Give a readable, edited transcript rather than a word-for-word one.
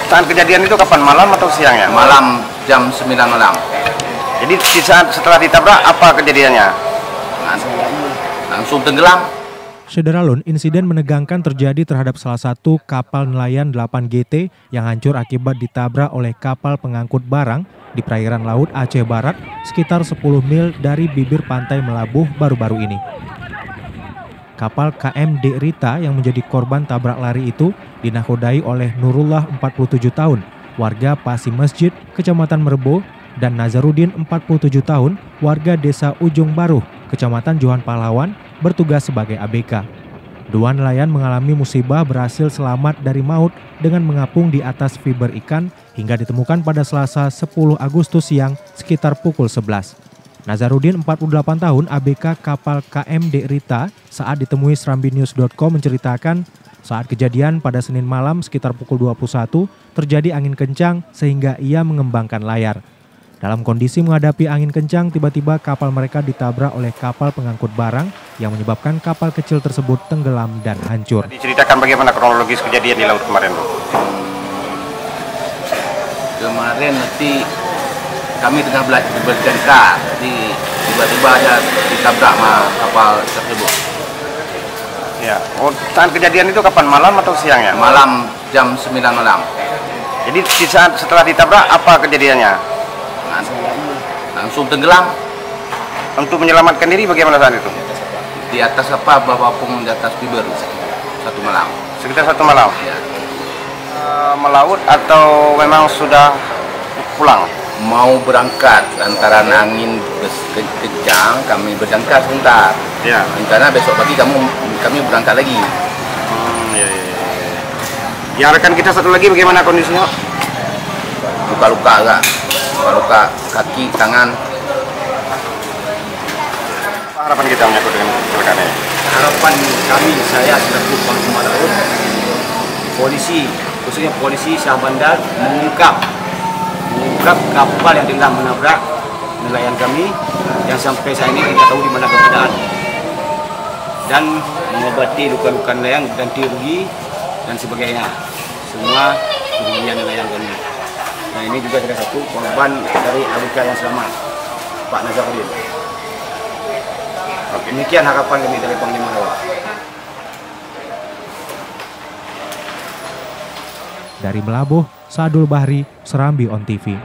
saat kejadian itu kapan? Malam atau siang ya? Malam jam 9 malam. Jadi di saat setelah ditabrak apa kejadiannya? Langsung tenggelam. Sederalun, insiden menegangkan terjadi terhadap salah satu kapal nelayan 8 GT yang hancur akibat ditabrak oleh kapal pengangkut barang di perairan laut Aceh Barat sekitar 10 mil dari bibir pantai Melabuh baru-baru ini. Kapal KM De Rita yang menjadi korban tabrak lari itu dinakodai oleh Nurullah 47 tahun, warga Pasi Masjid, Kecamatan Merbo, dan Nazarudin 47 tahun, warga Desa Ujung Baruh, Kecamatan Johan Pahlawan, bertugas sebagai ABK. Dua nelayan mengalami musibah berhasil selamat dari maut dengan mengapung di atas fiber ikan hingga ditemukan pada Selasa 10 Agustus siang sekitar pukul 11. Nazarudin 48 tahun ABK kapal KM De Rita saat ditemui SerambiNews.com menceritakan saat kejadian pada Senin malam sekitar pukul 21 terjadi angin kencang sehingga ia mengembangkan layar. Dalam kondisi menghadapi angin kencang, tiba-tiba kapal mereka ditabrak oleh kapal pengangkut barang yang menyebabkan kapal kecil tersebut tenggelam dan hancur. Diceritakan bagaimana kronologis kejadian di laut kemarin, Bu? Kemarin nanti kami tengah berjalan, jadi tiba-tiba ada ditabrak sama kapal tersebut. Ya. Oh, saat kejadian itu kapan? Malam atau siang ya? Malam jam 9 malam. Jadi di saat setelah ditabrak apa kejadiannya? Langsung tenggelam. Untuk menyelamatkan diri bagaimana saat itu? Di atas apa, bawa apung di atas fiber satu malam. Sekitar 1 malam? Ya. Melaut atau memang sudah pulang? Mau berangkat, antara angin kencang, kami berangkat sebentar. Ya. Rencana besok pagi kami berangkat lagi. Ya. Yang rekan kita satu lagi bagaimana kondisinya? Luka-luka agak, luka-luka kaki, tangan. Apa harapan kita menyangkut dengan kecelakaan ini? Harapan kami, saya selaku Panglima Laut, polisi, khususnya polisi Syah Bandar mengungkap kapal yang tengah menabrak nelayan kami yang sampai saat ini tidak tahu di mana keberadaan, dan mengobati luka-luka nelayan, ganti rugi dan sebagainya, semua kerugian nelayan kami. Nah, ini juga salah satu korban dari ABK yang selamat, Pak Nazarudin. Demikian harapan kami dari Panglima Laut. Dari Melabuh, Sadul Bahri, Serambi On TV.